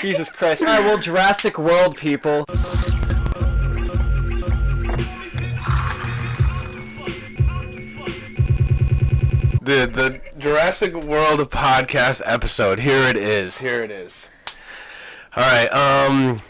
Jesus Christ. Alright, well, Jurassic World, people. Dude, the Jurassic World podcast episode. Here it is. Alright,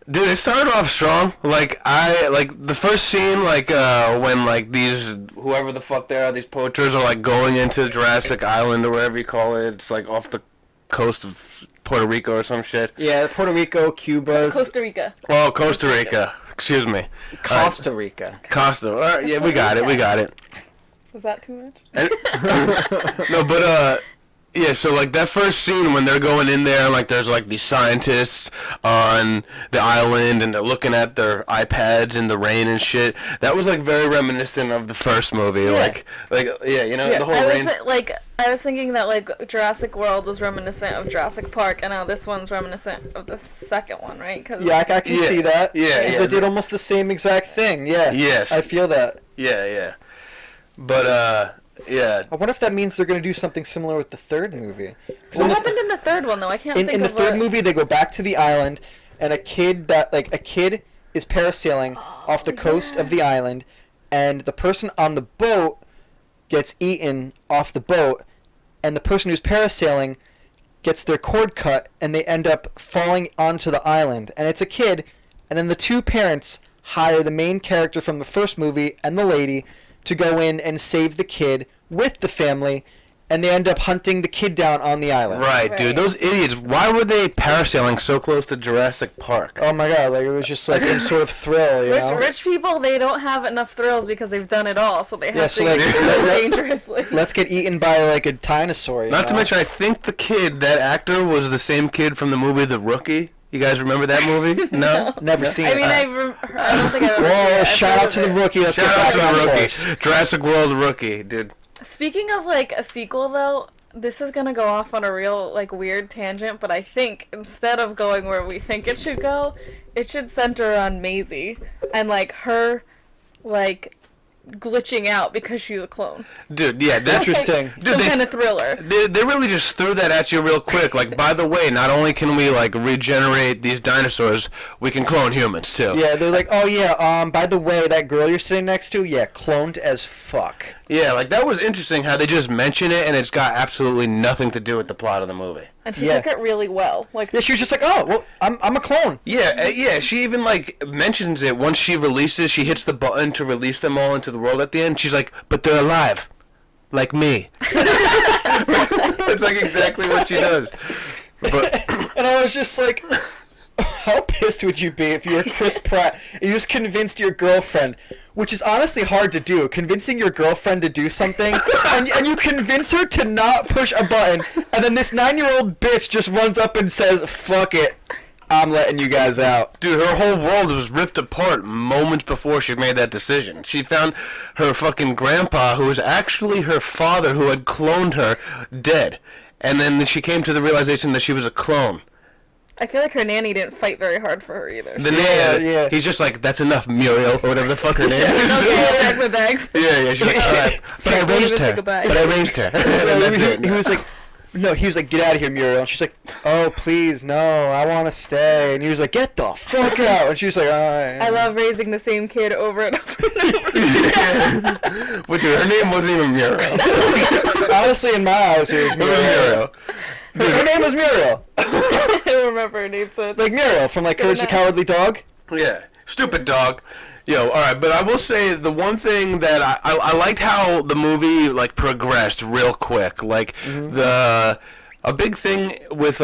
dude, it started off strong. Like the first scene, when these whoever the fuck they are, these poachers are going into Jurassic Island or whatever you call it. It's off the coast of Puerto Rico or some shit. Yeah, Puerto Rico, Cuba. Costa Rica. Oh, Costa Rica. Excuse me. Costa Rica. Costa. Yeah, we got it. Was that too much? No, but yeah. So that first scene when they're going in there, and there's these scientists on the island, and they're looking at their iPads in the rain and shit. That was very reminiscent of the first movie. Yeah. The whole rain. I was thinking that Jurassic World was reminiscent of Jurassic Park, and now this one's reminiscent of the second one, right? Yeah, I can see that. Yeah. They did almost the same exact thing. Yeah. Yes. I feel that. Yeah. But yeah. I wonder if that means they're going to do something similar with the third movie. What happened in the third one, though? I can't think of In the third movie, they go back to the island, and a kid is parasailing off the coast of the island, and the person on the boat gets eaten off the boat, and the person who's parasailing gets their cord cut, and they end up falling onto the island. And it's a kid, and then the two parents hire the main character from the first movie and the lady to go in and save the kid with the family, and they end up hunting the kid down on the island. Right, dude. Those idiots. Why were they parasailing so close to Jurassic Park? Oh my god, it was just some sort of thrill, you know? Rich people, they don't have enough thrills because they've done it all, so they have to go dangerously. Let's get eaten by a dinosaur, Not to mention, I think the kid, that actor, was the same kid from the movie The Rookie. You guys remember that movie? No? Never seen it. I don't think I've ever seen Whoa, it. shout out to The Rookie. Let's get back on the course. Jurassic World Rookie, dude. Speaking of a sequel, though, this is gonna go off on a real weird tangent, but I think instead of going where we think it should go, it should center on Maisie and her glitching out because she's a clone. Dude, yeah, that's interesting. Dude, Some kind of thriller. They really just threw that at you real quick. By the way, not only can we regenerate these dinosaurs, we can clone humans too. Yeah, they're oh yeah, by the way, that girl you're sitting next to, yeah, cloned as fuck. Yeah, that was interesting how they just mention it and it's got absolutely nothing to do with the plot of the movie. And she took it really well. Yeah, she was just oh, well, I'm a clone. Yeah, she even mentions it once she releases. She hits the button to release them all into the world at the end. She's but they're alive, like me. It's exactly what she does. But and I was just how pissed would you be if you were Chris Pratt and you just convinced your girlfriend, which is honestly hard to do, convincing your girlfriend to do something, and you convince her to not push a button, and then this 9-year-old bitch just runs up and says, fuck it, I'm letting you guys out. Dude, her whole world was ripped apart moments before she made that decision. She found her fucking grandpa, who was actually her father, who had cloned her, dead. And then she came to the realization that she was a clone. I feel like her nanny didn't fight very hard for her either. Yeah. He's just that's enough, Muriel, or whatever the fuck her name is. Okay, pack my bags. Yeah, she's alright. But I raised her. He was no, he was get out of here, Muriel. And she's oh, please, no, I want to stay. And he was get the fuck out. And she was all right. I love raising the same kid over and over and over again. But dude, her name wasn't even Muriel. Honestly, in my eyes, it was Muriel. Her name was Muriel. I don't remember her name, so Muriel from Courage the Cowardly Dog. Yeah, stupid dog. Yo, alright, but I will say the one thing that I liked how the movie progressed real quick. A big thing with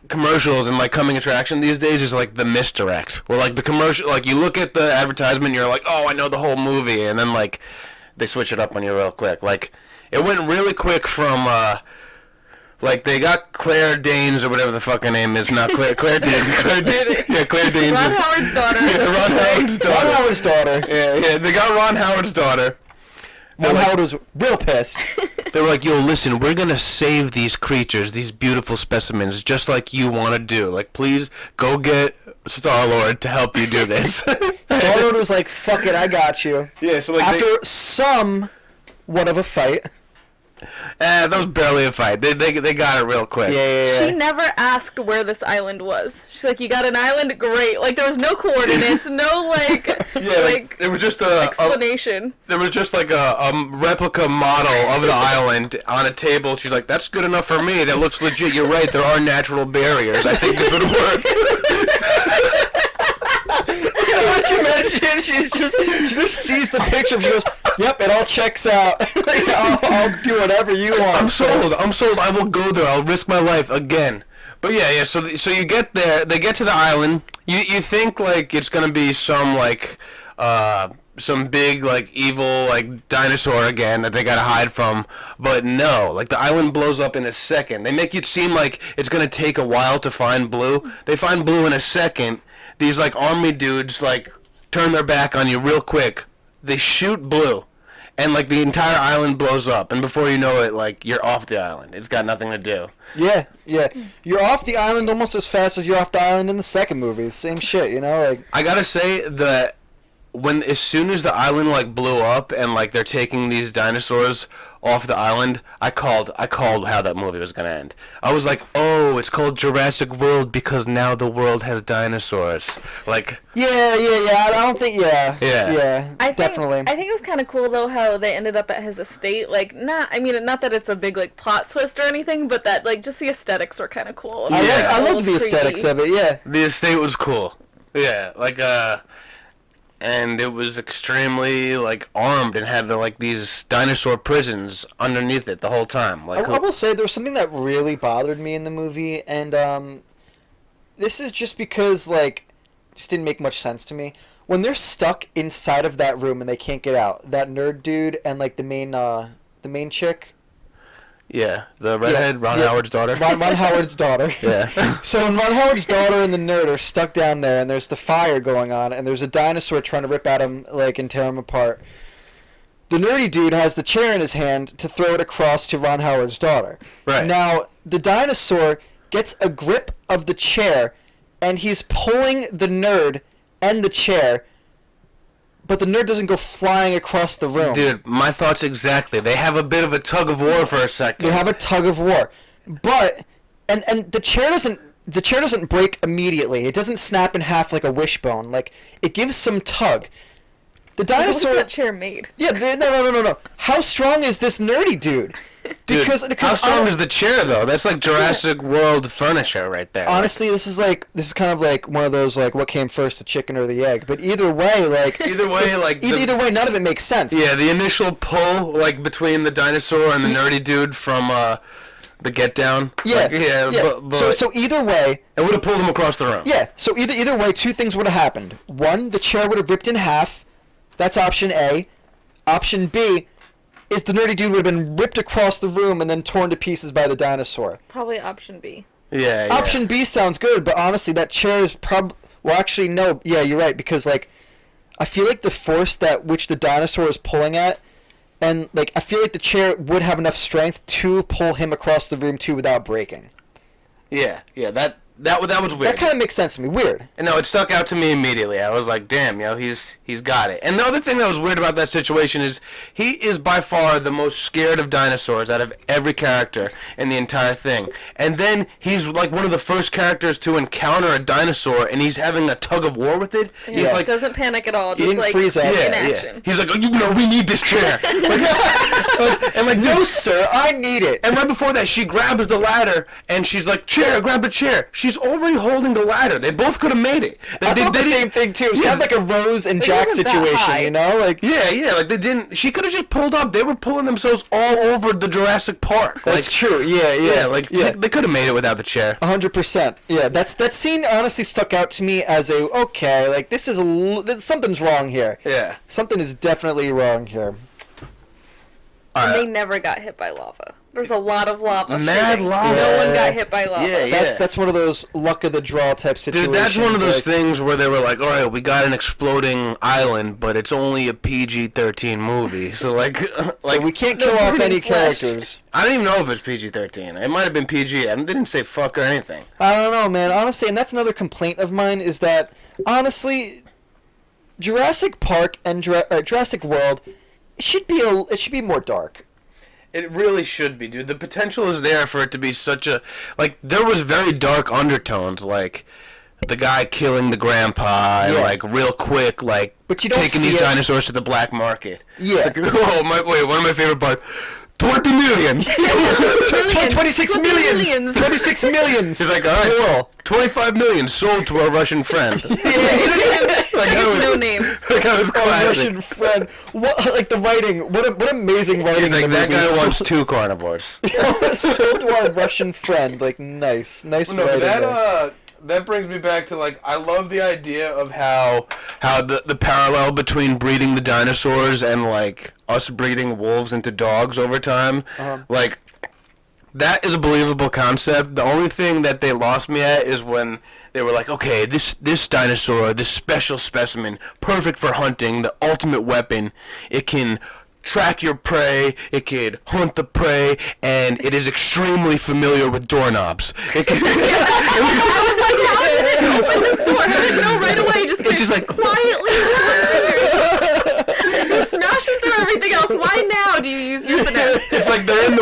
commercials and coming attraction these days is the misdirect. Where the commercial, you look at the advertisement, and you're oh, I know the whole movie, and then they switch it up on you real quick. It went really quick from they got Claire Danes or whatever the fuck her name is. Not Claire Danes. Yeah, Claire Danes. Ron Howard's daughter. Yeah, Ron Howard's daughter. Yeah, they got Ron Howard's daughter. Ron Howard was real pissed. They were yo, listen, we're gonna save these creatures, these beautiful specimens, just like you want to do. Please go get Star-Lord to help you do this. Star-Lord was fuck it, I got you. Yeah, so after somewhat of a fight. That was barely a fight. They got it real quick. She never asked where this island was. She's like, "You got an island? Great." Like there was no coordinates, no like It was just a explanation. There was just like a replica model of the island on a table. She's like, "That's good enough for me. That looks legit. You're right. There are natural barriers. I think this would work." You know what you mentioned? She just sees the picture. She goes, "Yep, it all checks out. Like, I'll do whatever you want." I'm sold. I will go there. I'll risk my life again. But yeah. So you get there. They get to the island. You think like it's gonna be some like some big like evil like dinosaur again that they gotta hide from, but no. Like the island blows up in a second. They make it seem like it's gonna take a while to find Blue. They find Blue in a second. These like army dudes like turn their back on you real quick. They shoot Blue, and like the entire island blows up. And before you know it, like you're off the island. It's got nothing to do. Yeah. You're off the island almost as fast as you're off the island in the second movie. Same shit, you know. Like I gotta say that as soon as the island like blew up and like they're taking these dinosaurs off the island, I called how that movie was gonna end. I was like, oh, it's called Jurassic World because now the world has dinosaurs. Like yeah. I don't think Yeah. Definitely. I think it was kind of cool though how they ended up at his estate. Like, not that it's a big like plot twist or anything, but that like just the aesthetics were kind of cool. I loved the aesthetics of it. Yeah. The estate was cool. Yeah, like and it was extremely like armed and had like these dinosaur prisons underneath it the whole time. Like I will say there was something that really bothered me in the movie, and this is just because like it just didn't make much sense to me. When they're stuck inside of that room and they can't get out, that nerd dude and like the main chick. Yeah, the redhead, Ron Howard's daughter. Ron Howard's daughter. Yeah. So when Ron Howard's daughter and the nerd are stuck down there, and there's the fire going on, and there's a dinosaur trying to rip at him, like, and tear him apart, the nerdy dude has the chair in his hand to throw it across to Ron Howard's daughter. Right. Now, the dinosaur gets a grip of the chair, and he's pulling the nerd and the chair, but the nerd doesn't go flying across the room. Dude, my thoughts exactly. They have a bit of a tug of war for a second. They have a tug of war, but and the chair doesn't break immediately. It doesn't snap in half like a wishbone. Like it gives some tug. The dinosaur. What was that chair made? Yeah, no. How strong is this nerdy dude? Dude, how strong is the chair though? That's like Jurassic World furniture right there. Honestly, this is kind of like one of those like what came first, the chicken or the egg. But either way, either way, none of it makes sense. Yeah, the initial pull like between the dinosaur and the nerdy dude from the Get Down. Yeah, But, so either way, it would have pulled him across the room. Yeah. So either way, two things would have happened. One, the chair would have ripped in half. That's option A. Option B is the nerdy dude would have been ripped across the room and then torn to pieces by the dinosaur. Probably option B. Yeah. Option B sounds good, but honestly, that chair is well, actually, no. Yeah, you're right, because, like, I feel like the force which the dinosaur is pulling at, and, like, I feel like the chair would have enough strength to pull him across the room, too, without breaking. Yeah, that was weird. That kind of makes sense to me. Weird. And no, it stuck out to me immediately. I was like, damn, he's got it. And the other thing that was weird about that situation is he is by far the most scared of dinosaurs out of every character in the entire thing. And then he's like one of the first characters to encounter a dinosaur, and he's having a tug of war with it. Yeah. He's like, doesn't panic at all. He Just didn't like freeze out. in action. He's like, oh, we need this chair. And like, No, sir, I need it. and right before that, she grabs the ladder, and she's like, chair, grab the chair. She's already holding the ladder. They both could have made it. I thought the same thing, too. It's kind of like a Rose and Jack wasn't that situation, high. you know? Like, Yeah, like they didn't. She could have just pulled up. They were pulling themselves all over the Jurassic Park. that's true. Yeah. They could have made it without the chair. 100%. Yeah, that scene honestly stuck out to me as like this is something's wrong here. Yeah. Something is definitely wrong here. And they never got hit by lava. There's a lot of lava. Mad shooting. lava. No one got hit by lava. Yeah. That's one of those luck of the draw type situations. Dude, that's one of those like, things where they were like, all right, we got an exploding island, but it's only a PG-13 movie. So, so we can't kill off any characters. I don't even know if it's PG-13. It might have been PG. They didn't say fuck or anything. I don't know, man. Honestly, and that's another complaint of mine is that, honestly, Jurassic Park and Jurassic World, it should be more dark. It really should be, dude. The potential is there for it to be such a like. There was very dark undertones, like the guy killing the grandpa, and like real quick, like but you don't taking see these it. dinosaurs to the black market. Yeah. Like, oh my! Wait, one of my favorite parts. 20 million. 26 millions. 26 millions. He's like, all right, 25 million sold to our Russian friend. Like, no names. Like I was classic. Russian friend. What, like the writing? What amazing writing! He's like, in the that movie. guy wants 2 carnivores. Sold to our Russian friend. Like nice writing. That brings me back to like I love the idea of how the parallel between breeding the dinosaurs and like us breeding wolves into dogs over time. Like that is a believable concept. The only thing that they lost me at is when they were like, okay, this dinosaur, this special specimen, perfect for hunting, the ultimate weapon. It can track your prey, it can hunt the prey, and it is extremely familiar with doorknobs. It can, I was like, how did it open this door? I didn't know right away. It's just like Quietly. You smash it through everything else. Why now do you use your finesse? it's like they're in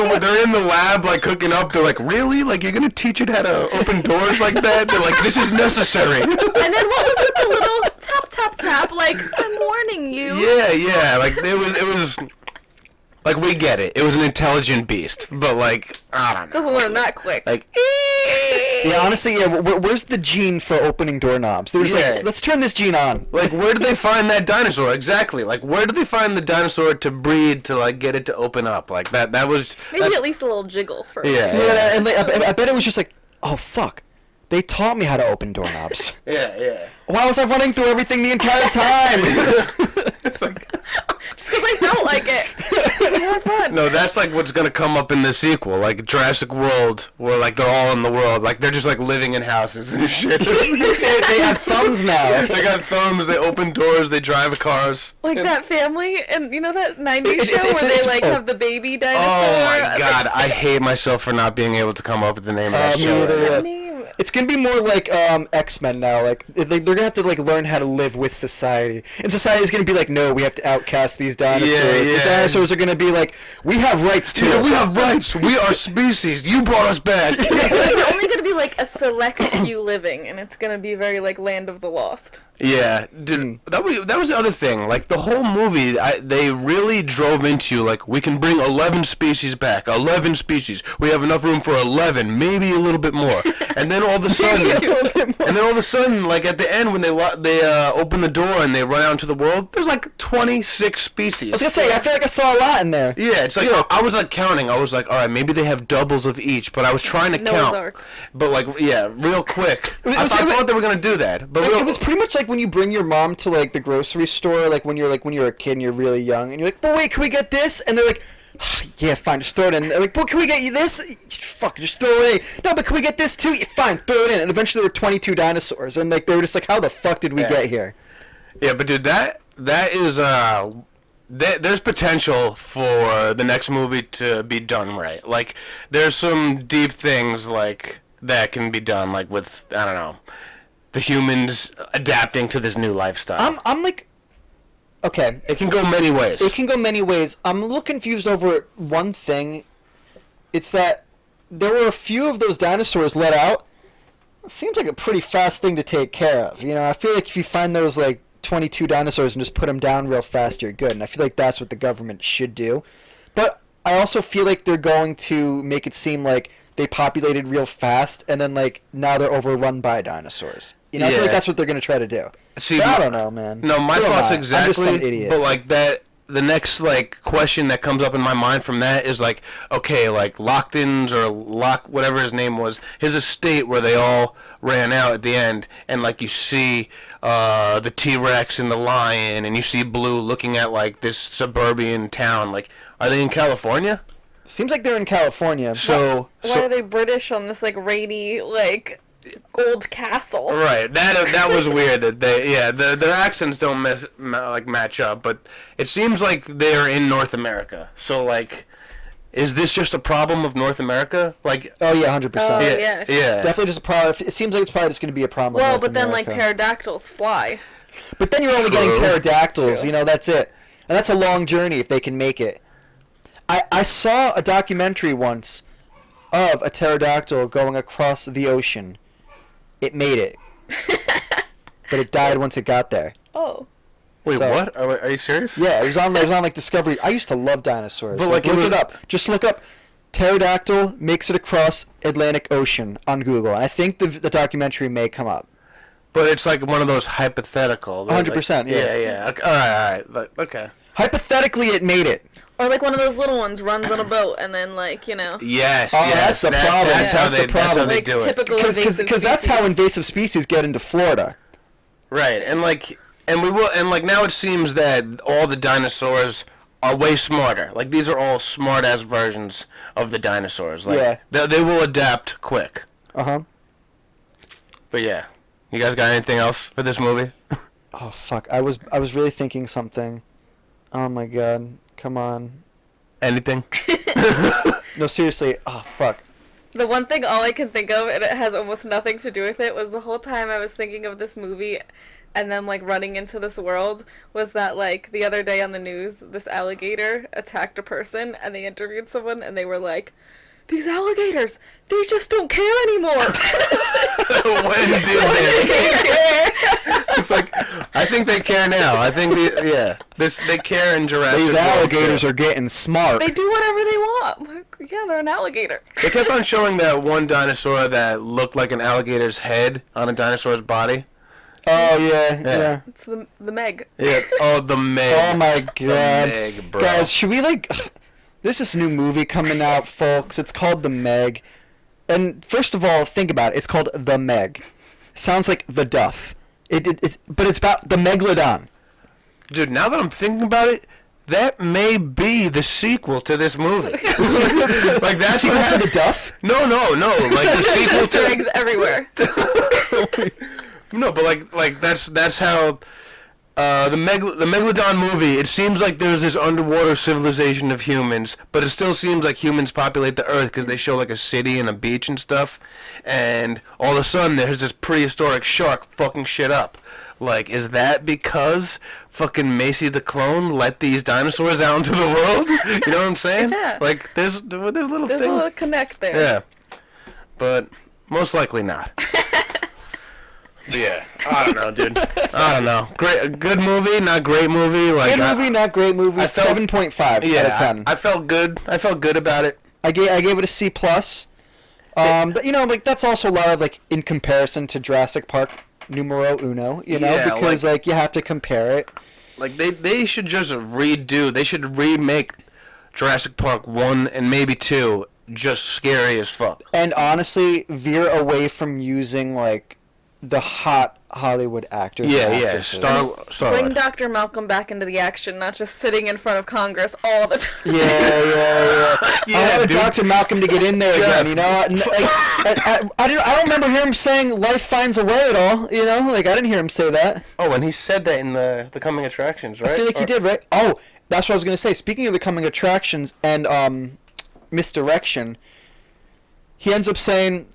the lab like cooking up. They're like, really? Like you're gonna teach it how to open doors like that? They're like, this is necessary. And then what was with the little tap tap tap? Like, I'm warning you. Yeah. Like it was. Like we get it. It was an intelligent beast, but like I don't know. Doesn't learn that quick. Like. Yeah, honestly, yeah. Where's the gene for opening doorknobs? They were just like, let's turn this gene on. Like, where did they find that dinosaur? Exactly. Like, where did they find the dinosaur to breed to like get it to open up? Like that was maybe at least a little jiggle first. Yeah. And I bet it was just like, oh fuck, they taught me how to open doorknobs. Yeah. Why was I running through everything the entire time? It's like. Just because I felt like it. It's more fun. No, that's like what's gonna come up in the sequel, like Jurassic World, where like they're all in the world, like they're just like living in houses and shit. They have thumbs now. They got thumbs, they open doors, they drive cars. Like that family, and you know that 90s show it's- where they like oh. have the baby dinosaur? Oh my god, I hate myself for not being able to come up with the name of that Me show. either, yeah. Name. It's gonna be more like X-Men now. Like they're gonna have to like learn how to live with society, and society's gonna be like, no, we have to outcast these dinosaurs. Yeah. The dinosaurs are gonna be like, we have rights too. Yeah, we have rights. We are species. You brought us back. There's only gonna be like a select few living, and it's gonna be very like Land of the Lost. Yeah, dude, that was the other thing. Like the whole movie, they really drove into like we can bring 11 species back. 11 species. We have enough room for 11, maybe a little bit more. And then all of a sudden, like at the end when they open the door and they run out into the world, there's like 26 species. I was gonna say, I feel like I saw a lot in there. Yeah, it's like I was like counting. I was like, all right, maybe they have doubles of each, but I was trying to Noah's count. Ark. But like, yeah, real quick. I thought they were gonna do that, but It was pretty much like when you bring your mom to like the grocery store, like when you're a kid and you're really young, and you're like, but wait, can we get this? And they're like, yeah, fine, just throw it in. They're like, but can we get you this? Fuck, just throw it in. No, but can we get this too? Yeah, fine, throw it in. And eventually there were 22 dinosaurs, and like they were just like, how the fuck did we get here? Yeah, but dude, that is there's potential for the next movie to be done right. Like there's some deep things like that can be done, like with I don't know, the humans adapting to this new lifestyle. I'm like, okay, it can go many ways. it can go many ways. I'm a little confused over one thing. It's that there were a few of those dinosaurs let out. It seems like a pretty fast thing to take care of. You know, I feel like if you find those like 22 dinosaurs and just put them down real fast, you're good. And I feel like that's what the government should do. But I also feel like they're going to make it seem like they populated real fast, and then like now they're overrun by dinosaurs. You know, I feel like that's what they're gonna try to do. See, But I don't know, man. No, my Who am thoughts I? exactly. I'm just some idiot. But like that, the next like question that comes up in my mind from that is like, okay, like Lockton's or whatever his name was, his estate where they all ran out at the end, and like you see the T-Rex and the lion, and you see Blue looking at like this suburban town. Like, are they in California? Seems like they're in California. So Why are they British on this like rainy like old castle? right, that was weird. That their accents don't match up, but it seems like they're in North America. So like, is this just a problem of North America? Like, Oh yeah, 100%. Oh, yeah. Definitely just a problem. It seems like it's probably just going to be a problem. with Well, North but then like America. pterodactyls fly. But then you're only getting True. pterodactyls. True. You know, that's it, and that's a long journey if they can make it. I saw a documentary once of a pterodactyl going across the ocean. It made it. But it died once it got there. Oh. Wait, So- what? Are you serious? Yeah, it was on like Discovery. I used to love dinosaurs. But, Like, like, it look was- it up. Just look up pterodactyl makes it across Atlantic Ocean on Google. And I think the documentary may come up. But it's like one of those hypothetical. 100%, yeah. Yeah. Okay. All right. Like, okay. Hypothetically, it made it. Or like one of those little ones runs on a boat and then like, you know. Yes. Oh, yes. that's the problem. That's how That's the they. That's how problem. they Like do it. typical invasive Because that's how species. invasive species get into Florida. Right, and like, and we will, and like now it seems that all the dinosaurs are way smarter. Like these are all smart ass versions of the dinosaurs. Like, Yeah. They will adapt quick. Uh-huh. But yeah, you guys got anything else for this movie? Oh, fuck. I was really thinking something. Oh, my God. Come on. Anything? No, seriously. Oh, fuck. The one thing all I can think of, and it has almost nothing to do with it, was the whole time I was thinking of this movie and then like running into this world, was that like the other day on the news, this alligator attacked a person and they interviewed someone and they were like, these alligators, they just don't care anymore. When did they? It's like, I think they care now. I think they care in Jurassic These World, alligators too. are getting smart. They do whatever they want. Like, yeah, they're an alligator. They kept on showing that one dinosaur that looked like an alligator's head on a dinosaur's body. Oh, yeah. It's the Meg. Yeah. Oh, the Meg. Oh, my The God. Meg, bro. Guys, should we, like... There's this new movie coming out, folks. It's called The Meg. And first of all, think about it. It's called The Meg. Sounds like The Duff. But it's about the Megalodon. Dude, now that I'm thinking about it, that may be the sequel to this movie. Like that's Sequel what to The Duff? No. Like the sequel Easter to eggs everywhere. No, but like that's how the Megalodon movie. It seems like there's this underwater civilization of humans, but it still seems like humans populate the Earth because they show like a city and a beach and stuff, and all of a sudden there's this prehistoric shark fucking shit up. Like, is that because fucking Macy the clone let these dinosaurs out into the world? You know what I'm saying? Yeah. Like, there's little There's a things. little connect there. Yeah, but most likely not. Yeah, I don't know, dude. I don't know. Good movie, not great movie. Like Good movie, not great movie. I felt- 7.5 out of 10. I felt good. I felt good about it. I gave it a C plus. But you know, like that's also a lot of like in comparison to Jurassic Park numero uno. You know, Yeah, because like you have to compare it. Like they should just redo. They should remake Jurassic Park 1 and maybe 2 just scary as fuck. And honestly, veer away from using like the hot Hollywood actors. Yeah, and yeah. actresses. Star Bring Dr. Malcolm back into the action, not just sitting in front of Congress all the time. Yeah. Yeah, I wanted dude. Dr. Malcolm to get in there Jeff. again. You know, I don't remember hearing him saying "life finds a way" at all. You know, like I didn't hear him say that. Oh, and he said that in the coming attractions, right? I feel like he did, right? Oh, that's what I was gonna say. Speaking of the coming attractions and misdirection, he ends up saying,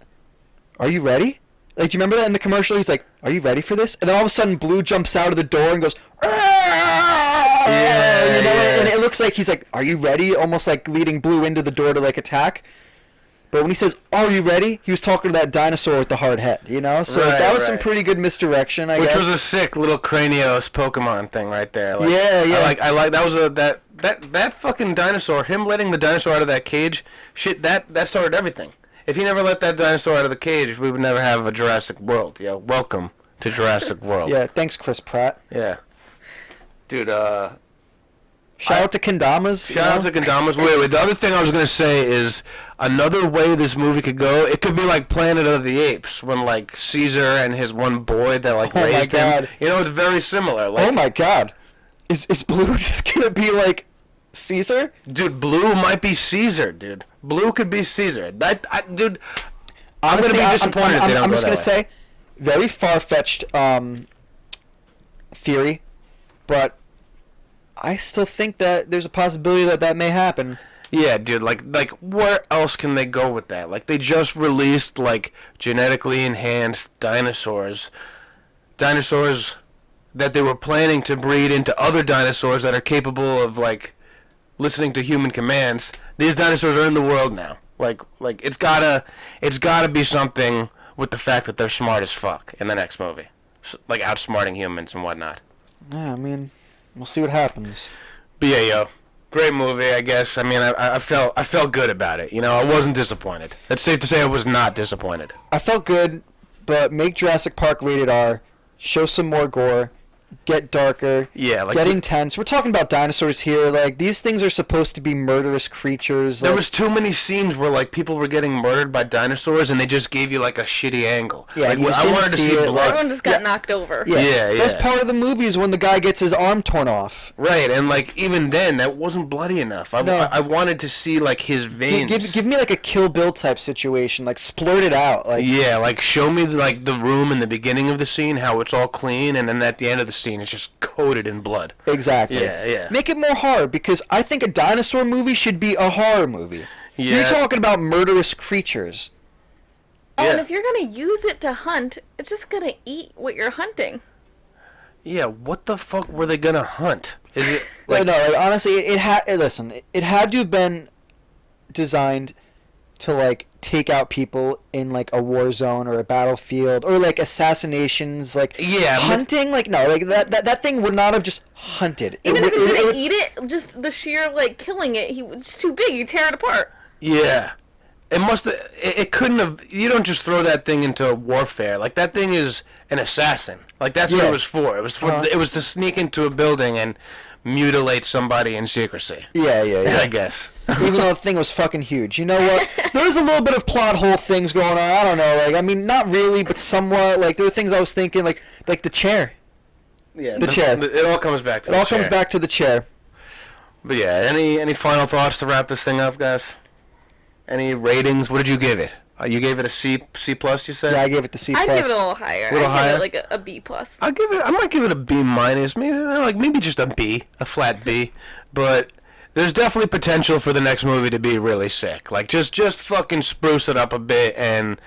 "Are you ready?" Like, do you remember that in the commercial? He's like, "Are you ready for this?" And then all of a sudden, Blue jumps out of the door and goes, "Ah!" You know, yeah. and it looks like he's like, "Are you ready?" Almost like leading Blue into the door to like attack. But when he says, "Are you ready?" he was talking to that dinosaur with the hard head, you know? So Right, that was some right. pretty good misdirection, I Which guess. was a sick little Cranios Pokemon thing right there. Like, Yeah, yeah. I like that was that fucking dinosaur. Him letting the dinosaur out of that cage, shit. That started everything. If he never let that dinosaur out of the cage, we would never have a Jurassic World. Yeah, welcome to Jurassic World. Yeah, thanks, Chris Pratt. Yeah. Dude, Shout out to Kendamas. shout out to Kendamas. Wait, the other thing I was going to say is another way this movie could go, it could be like Planet of the Apes, when like Caesar and his one boy that like Oh my raised him. God. You know, it's very similar. Like, Oh my god. Is Blue just gonna be like Caesar? dude, Blue might be Caesar, dude. Blue could be Caesar. Dude, I'm Honestly, going to be disappointed if they don't I'm go just that gonna way. say, very far-fetched theory, but I still think that there's a possibility that that may happen. Yeah, dude, like where else can they go with that? Like they just released like genetically enhanced dinosaurs that they were planning to breed into other dinosaurs that are capable of like listening to human commands. These dinosaurs are in the world now. Like it's gotta be something with the fact that they're smart as fuck in the next movie, like outsmarting humans and whatnot. Yeah, I mean, we'll see what happens. But yeah, yo, great movie, I guess. I mean, I felt good about it. You know, I wasn't disappointed. It's safe to say I was not disappointed. I felt good, but make Jurassic Park rated R, show some more gore, get darker, Yeah, like get intense. We're talking about dinosaurs here. Like, these things are supposed to be murderous creatures. there like, was too many scenes where like people were getting murdered by dinosaurs, and they just gave you like a shitty angle. Yeah, like you just I didn't wanted to see see it, blood. like- Everyone just got knocked over. Yeah, That's yeah. part of the movie is when the guy gets his arm torn off. Right, and like even then, that wasn't bloody enough. No. I wanted to see like his veins. Give me like a Kill Bill type situation. Like, splurt it out. Like, Yeah, like show me like the room in the beginning of the scene, how it's all clean, and then at the end of the scene, it's just coated in blood. exactly. Yeah, yeah. Make it more horror, because I think a dinosaur movie should be a horror movie. Yeah. You're talking about murderous creatures. Oh, and Yeah. if you're gonna use it to hunt, it's just gonna eat what you're hunting. Yeah, what the fuck were they gonna hunt? Is it Like, no, like, honestly, it had. Listen, it had to have been designed to like take out people in like a war zone or a battlefield or like assassinations, like Yeah, but- hunting. Like, no, like that thing would not have just hunted. Even if would- he didn't would- eat it, just the sheer like killing it, he was too big. You tear it apart. Yeah. It must. It couldn't have. You don't just throw that thing into warfare. Like that thing is an assassin. Like that's what Yeah. it was for. It was for. Uh-huh. It was to sneak into a building and mutilate somebody in secrecy. Yeah. I guess. Even though the thing was fucking huge. You know what? There was a little bit of plot hole things going on. I don't know. Like, I mean, not really, but somewhat. Like, there were things I was thinking, like the chair. Yeah. The chair. It all comes back to. It all comes back to the chair. But yeah, any final thoughts to wrap this thing up, guys? Any ratings? What did you give it? You gave it a C plus. You said. Yeah, I gave it the C+. I'd give it a little higher. Little I'd higher? give it like a B plus. I might give it a B minus. Maybe just a B, a flat B. But there's definitely potential for the next movie to be really sick. Like just fucking spruce it up a bit and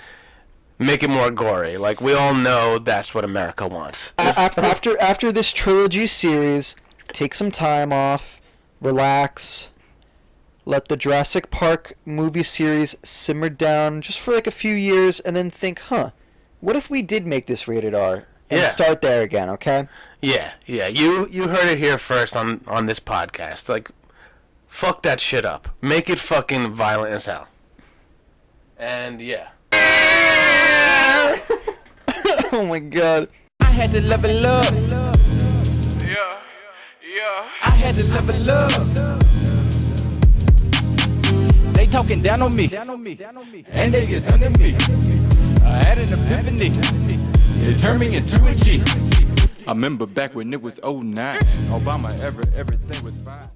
make it more gory. Like we all know that's what America wants. After this trilogy series, take some time off, relax, let the Jurassic Park movie series simmer down just for like a few years, and then think, what if we did make this rated R? And Yeah. start there again, okay? Yeah. You heard it here first on this podcast. Like, fuck that shit up. Make it fucking violent as hell. And yeah. Oh my god. I had to level up. Yeah. I had to level up. They talking down on me, and they is under me. I had an epiphany. It turned me into a G. I remember back when it was 09. Obama, everything was fine.